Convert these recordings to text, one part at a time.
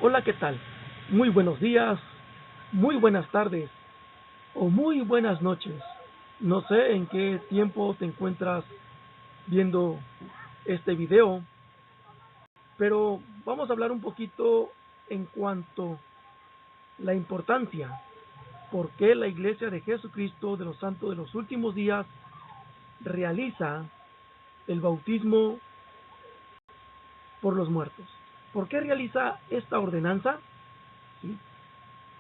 Hola, ¿qué tal? Muy buenos días, muy buenas tardes o muy buenas noches. No sé en qué tiempo te encuentras viendo este video, pero vamos a hablar un poquito en cuanto a la importancia, por qué la Iglesia de Jesucristo de los Santos de los Últimos Días realiza el bautismo por los muertos. ¿Por qué realiza esta ordenanza? ¿Sí?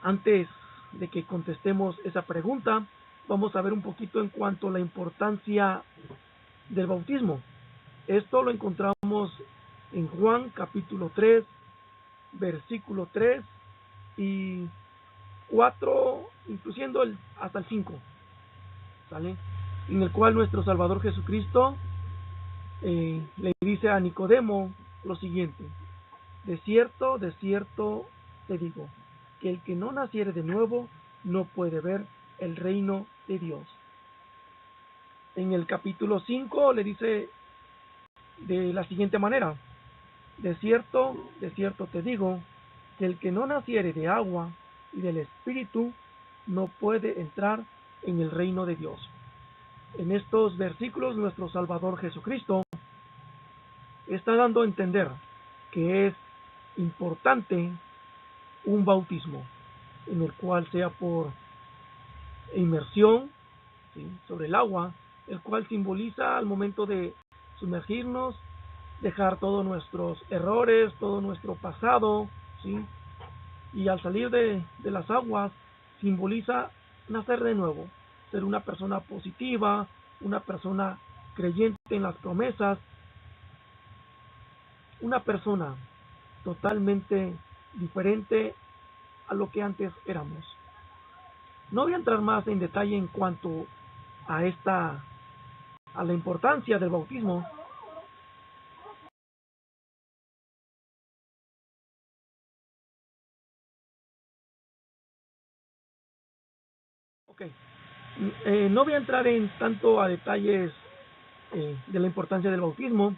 Antes de que contestemos esa pregunta, vamos a ver un poquito en cuanto a la importancia del bautismo. Esto lo encontramos en Juan capítulo 3, versículo 3 y 4, incluyendo hasta el 5, ¿sale? En el cual nuestro Salvador Jesucristo le dice a Nicodemo lo siguiente: de cierto te digo, que el que no naciere de nuevo no puede ver el reino de Dios. En el capítulo 5 le dice de la siguiente manera: de cierto te digo, que el que no naciere de agua y del Espíritu no puede entrar en el reino de Dios. En estos versículos nuestro Salvador Jesucristo está dando a entender que es importante un bautismo, en el cual sea por inmersión, ¿sí?, sobre el agua, el cual simboliza al momento de sumergirnos, dejar todos nuestros errores, todo nuestro pasado, ¿sí? Y al salir de las aguas simboliza nacer de nuevo, ser una persona positiva, una persona creyente en las promesas, una persona totalmente diferente a lo que antes éramos. No voy a entrar más en detalle en cuanto a la importancia del bautismo. Ok, no voy a entrar en tanto a detalles de la importancia del bautismo.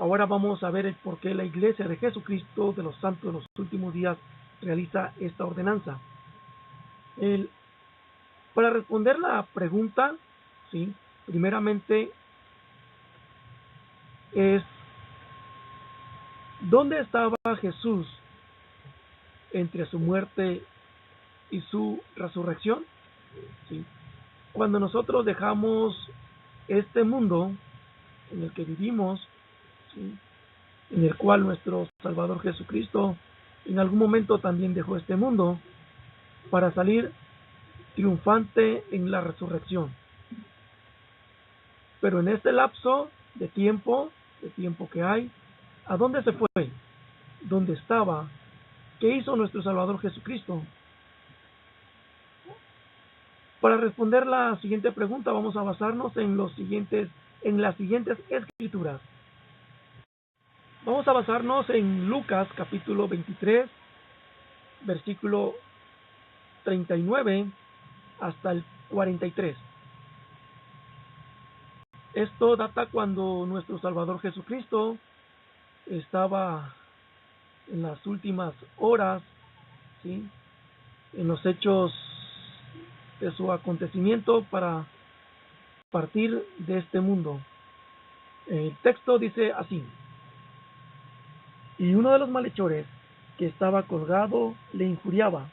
Ahora vamos a ver el por qué la Iglesia de Jesucristo de los Santos de los Últimos Días realiza esta ordenanza. El, para responder la pregunta, ¿sí?, primeramente es: ¿dónde estaba Jesús entre su muerte y su resurrección? ¿Sí? Cuando nosotros dejamos este mundo en el que vivimos, ¿sí?, en el cual nuestro Salvador Jesucristo en algún momento también dejó este mundo para salir triunfante en la resurrección. Pero en este lapso de tiempo que hay, ¿a dónde se fue? ¿Dónde estaba? ¿Qué hizo nuestro Salvador Jesucristo? Para responder la siguiente pregunta vamos a basarnos en las siguientes escrituras. Vamos a basarnos en Lucas capítulo 23, versículo 39 hasta el 43. Esto data cuando nuestro Salvador Jesucristo estaba en las últimas horas, ¿sí?, en los hechos de su acontecimiento para partir de este mundo. El texto dice así: y uno de los malhechores que estaba colgado le injuriaba,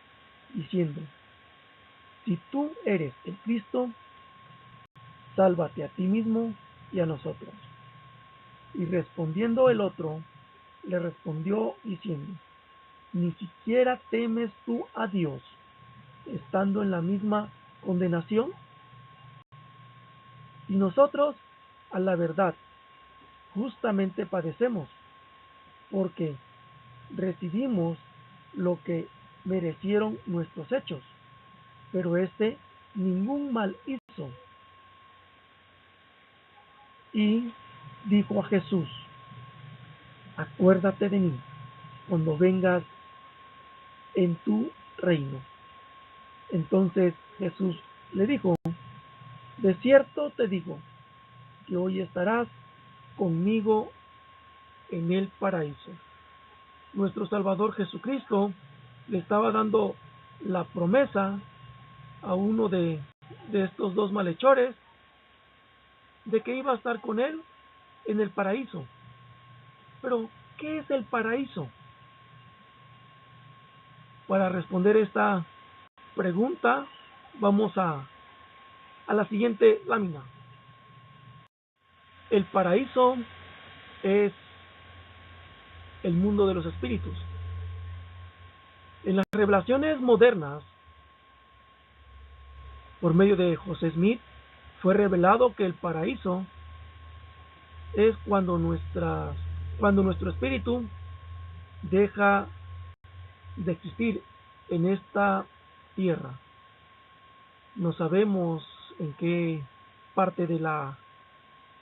diciendo: si tú eres el Cristo, sálvate a ti mismo y a nosotros. Y respondiendo el otro, le respondió diciendo: ¿ni siquiera temes tú a Dios, estando en la misma condenación? Y nosotros, a la verdad, justamente padecemos, porque recibimos lo que merecieron nuestros hechos, pero éste ningún mal hizo. Y dijo a Jesús: acuérdate de mí cuando vengas en tu reino. Entonces Jesús le dijo: de cierto te digo, que hoy estarás conmigo en el paraíso. nuestro Salvador Jesucristo le estaba dando la promesa a uno de estos dos malhechores de que iba a estar con él en el paraíso. Pero, ¿qué es el paraíso? Para responder esta pregunta, vamos a la siguiente lámina. El paraíso es el mundo de los espíritus. En las revelaciones modernas, por medio de José Smith, fue revelado que el paraíso es cuando nuestro espíritu deja de existir en esta tierra. No sabemos en qué parte de la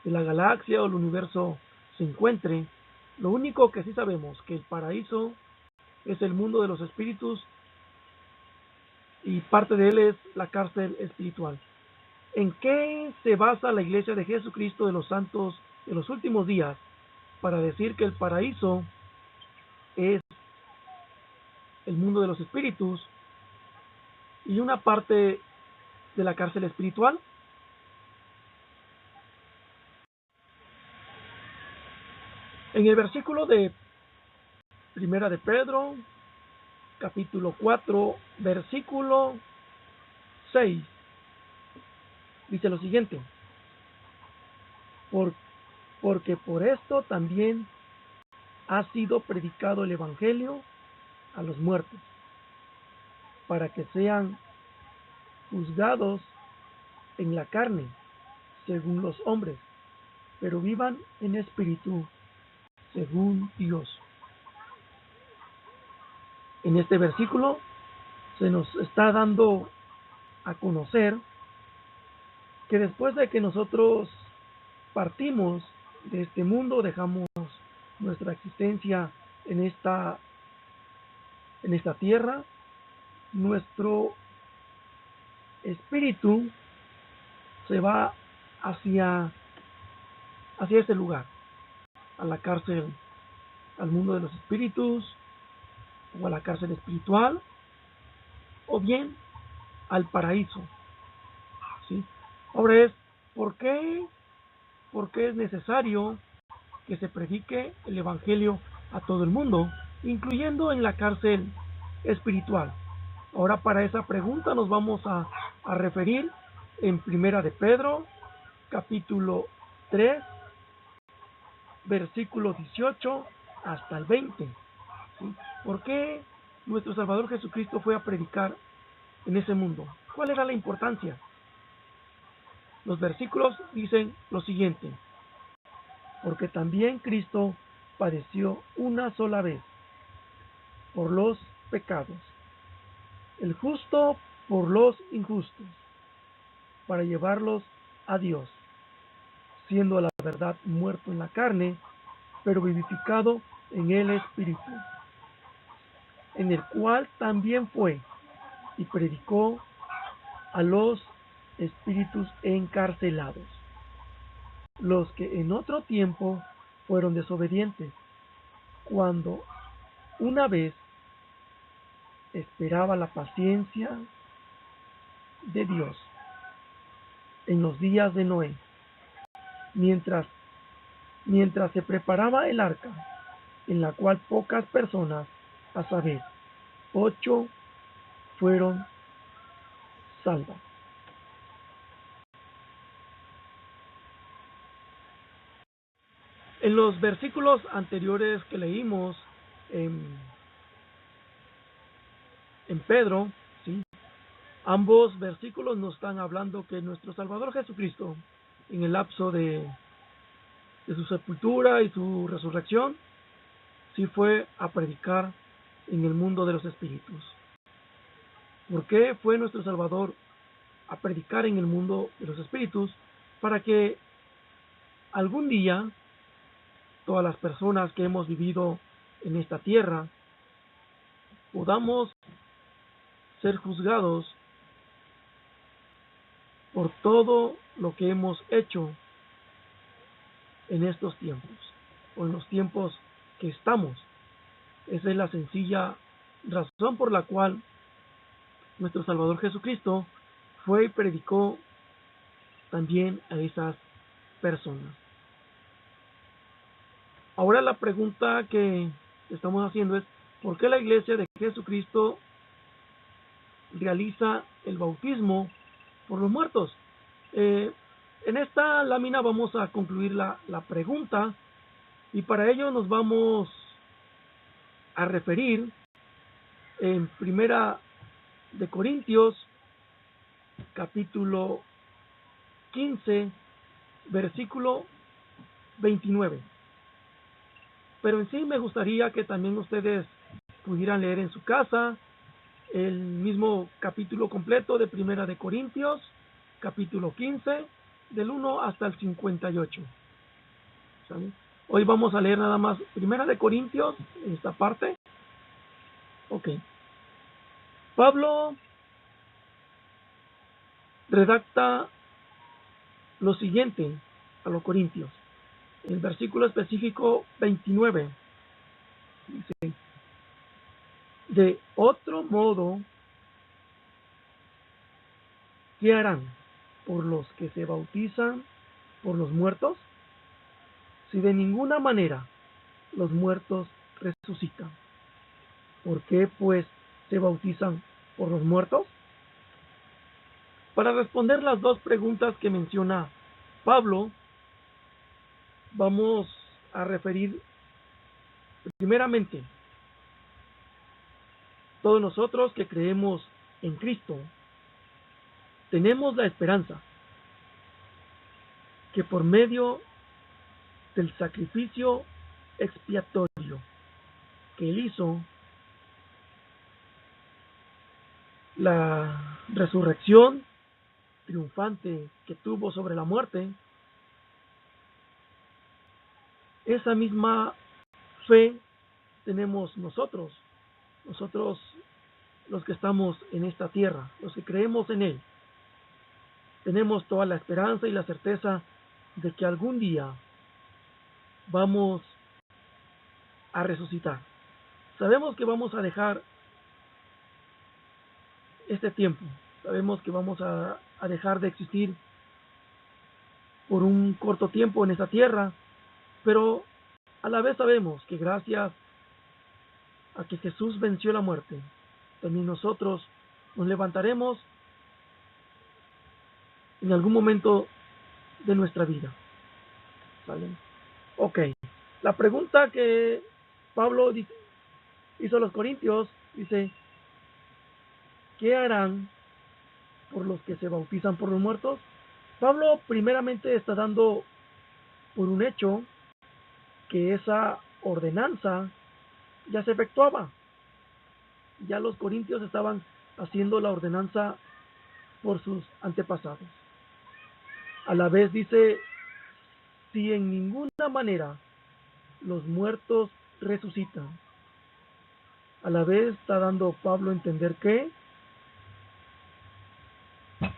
galaxia o el universo se encuentre. Lo único que sí sabemos que el paraíso es el mundo de los espíritus y parte de él es la cárcel espiritual. ¿En qué se basa la Iglesia de Jesucristo de los Santos de los últimos días para decir que el paraíso es el mundo de los espíritus y una parte de la cárcel espiritual? En el versículo de Primera de Pedro, capítulo 4, versículo 6, dice lo siguiente: porque por esto también ha sido predicado el Evangelio a los muertos, para que sean juzgados en la carne, según los hombres, pero vivan en espíritu, según Dios. En este versículo se nos está dando a conocer que después de que nosotros partimos de este mundo, dejamos nuestra existencia en esta tierra, nuestro espíritu se va hacia ese lugar, a la cárcel, al mundo de los espíritus, o a la cárcel espiritual, o bien al paraíso. ¿Sí? Ahora es, ¿por qué es necesario que se predique el Evangelio a todo el mundo, incluyendo en la cárcel espiritual? Ahora, para esa pregunta nos vamos a referir en Primera de Pedro, capítulo 3, versículo 18 hasta el 20. ¿Sí? ¿Por qué nuestro Salvador Jesucristo fue a predicar en ese mundo? ¿Cuál era la importancia? Los versículos dicen lo siguiente: porque también Cristo padeció una sola vez por los pecados, el justo por los injustos, para llevarlos a Dios, siendo a la verdad muerto en la carne, pero vivificado en el Espíritu, en el cual también fue y predicó a los espíritus encarcelados, los que en otro tiempo fueron desobedientes, cuando una vez esperaba la paciencia de Dios en los días de Noé, mientras se preparaba el arca, en la cual pocas personas, a saber, 8, fueron salvas. En los versículos anteriores que leímos en Pedro, ¿sí? Ambos versículos nos están hablando que nuestro Salvador Jesucristo, en el lapso de su sepultura y su resurrección, sí fue a predicar en el mundo de los espíritus. ¿Por qué fue nuestro Salvador a predicar en el mundo de los espíritus? Para que algún día todas las personas que hemos vivido en esta tierra podamos ser juzgados por todo lo que hemos hecho en estos tiempos, o en los tiempos que estamos. Esa es la sencilla razón por la cual nuestro Salvador Jesucristo fue y predicó también a esas personas. Ahora la pregunta que estamos haciendo es, ¿por qué la Iglesia de Jesucristo realiza el bautismo por los muertos? En esta lámina vamos a concluir la pregunta, y para ello nos vamos a referir en Primera de Corintios, capítulo 15, versículo 29. Pero en sí me gustaría que también ustedes pudieran leer en su casa el mismo capítulo completo de Primera de Corintios, capítulo 15, del 1 hasta el 58. ¿Sale? Hoy vamos a leer nada más Primera de Corintios, en esta parte. Ok. Pablo redacta lo siguiente a los Corintios. El versículo específico 29 dice: de otro modo, ¿qué harán por los que se bautizan por los muertos? Si de ninguna manera los muertos resucitan, ¿por qué pues se bautizan por los muertos? Para responder las dos preguntas que menciona Pablo, vamos a referir primeramente, todos nosotros que creemos en Cristo, tenemos la esperanza que por medio del sacrificio expiatorio que él hizo, la resurrección triunfante que tuvo sobre la muerte, esa misma fe tenemos nosotros los que estamos en esta tierra, los que creemos en él. Tenemos toda la esperanza y la certeza de que algún día vamos a resucitar. Sabemos que vamos a dejar este tiempo, sabemos que vamos a dejar de existir por un corto tiempo en esta tierra, pero a la vez sabemos que gracias a que Jesús venció la muerte, también nosotros nos levantaremos en algún momento de nuestra vida. ¿Sale? Ok, la pregunta que Pablo hizo a los Corintios dice: ¿qué harán por los que se bautizan por los muertos? Pablo primeramente está dando por un hecho que esa ordenanza ya se efectuaba. Ya los corintios estaban haciendo la ordenanza por sus antepasados. A la vez dice: si en ninguna manera los muertos resucitan. A la vez está dando Pablo a entender que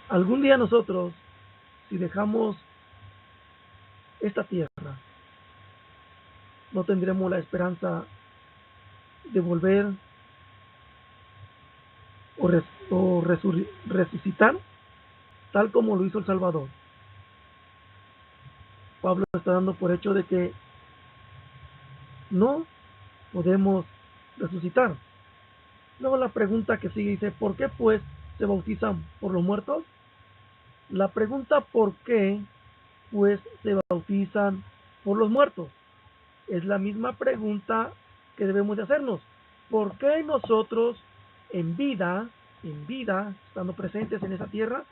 algún día nosotros, si dejamos esta tierra, no tendremos la esperanza de volver o resucitar tal como lo hizo el Salvador. Pablo está dando por hecho de que no podemos resucitar. Luego la pregunta que sigue dice: ¿por qué pues se bautizan por los muertos? La pregunta ¿por qué pues se bautizan por los muertos? Es la misma pregunta que debemos de hacernos. ¿Por qué nosotros en vida, estando presentes en esa tierra,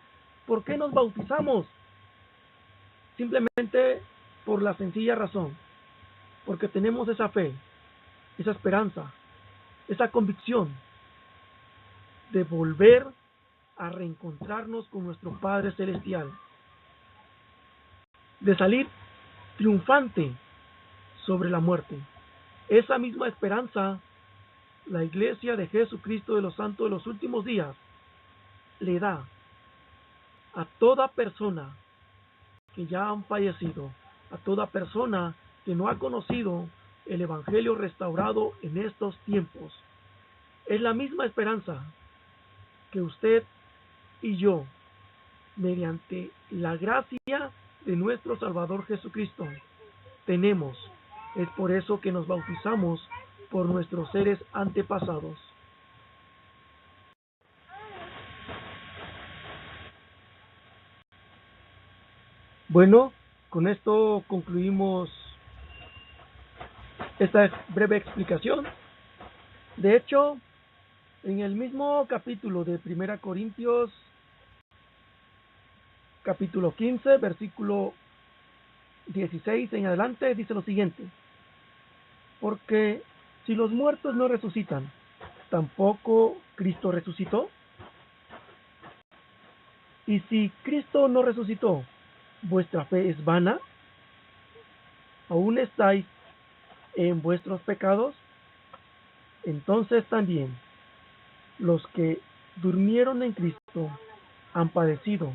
por qué nos bautizamos? Simplemente por la sencilla razón, porque tenemos esa fe, esa esperanza, esa convicción de volver a reencontrarnos con nuestro Padre Celestial, de salir triunfante sobre la muerte. Esa misma esperanza, la Iglesia de Jesucristo de los Santos de los Últimos Días le da a toda persona que ya han fallecido, a toda persona que no ha conocido el Evangelio restaurado en estos tiempos. Es la misma esperanza que usted y yo, mediante la gracia de nuestro Salvador Jesucristo, tenemos. Es por eso que nos bautizamos por nuestros seres antepasados. Bueno, con esto concluimos esta breve explicación. De hecho, en el mismo capítulo de 1 Corintios, capítulo 15, versículo 16 en adelante, dice lo siguiente: porque si los muertos no resucitan, ¿tampoco Cristo resucitó? Y si Cristo no resucitó, ¿vuestra fe es vana? ¿Aún estáis en vuestros pecados? Entonces también los que durmieron en Cristo han padecido.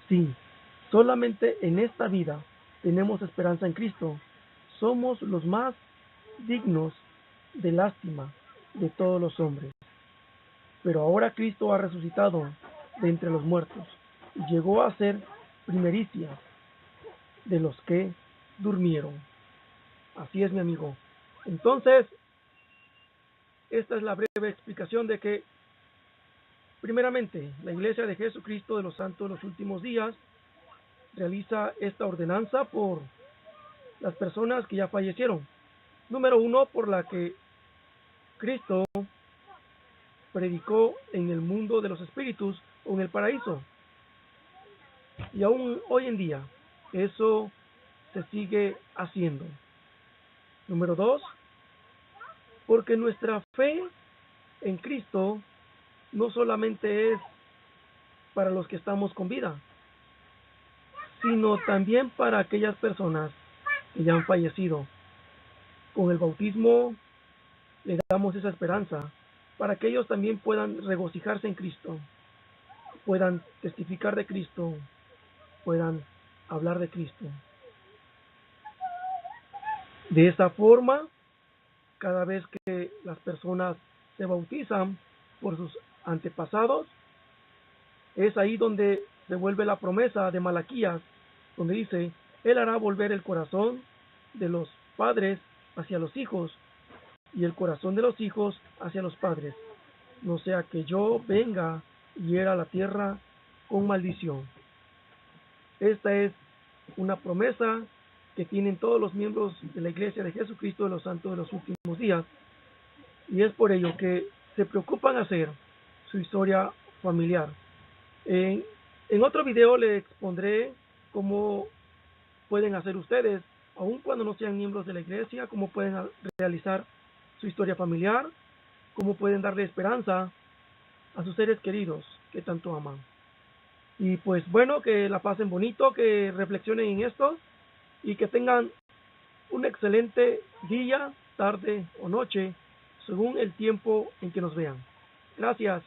Sí, solamente en esta vida tenemos esperanza en Cristo. Somos los más dignos de lástima de todos los hombres. Pero ahora Cristo ha resucitado de entre los muertos y llegó a ser primericia de los que durmieron. Así es, mi amigo. Entonces, esta es la breve explicación de que, primeramente, la Iglesia de Jesucristo de los Santos de los Últimos Días realiza esta ordenanza por las personas que ya fallecieron. Número uno, por la que Cristo predicó en el mundo de los espíritus o en el paraíso. Y aún hoy en día eso se sigue haciendo. Número dos, porque nuestra fe en Cristo no solamente es para los que estamos con vida, sino también para aquellas personas que ya han fallecido. Con el bautismo le damos esa esperanza para que ellos también puedan regocijarse en Cristo, puedan testificar de Cristo, puedan hablar de Cristo. De esa forma, cada vez que las personas se bautizan por sus antepasados, es ahí donde se vuelve la promesa de Malaquías, donde dice: Él hará volver el corazón de los padres hacia los hijos y el corazón de los hijos hacia los padres, no sea que yo venga y hiera la tierra con maldición. Esta es una promesa que tienen todos los miembros de la Iglesia de Jesucristo de los Santos de los Últimos Días, y es por ello que se preocupan hacer su historia familiar. En otro video le expondré cómo pueden hacer ustedes, aun cuando no sean miembros de la Iglesia, cómo pueden realizar su historia familiar, cómo pueden darle esperanza a sus seres queridos que tanto aman. Y pues bueno, que la pasen bonito, que reflexionen en esto y que tengan un excelente día, tarde o noche, según el tiempo en que nos vean. Gracias.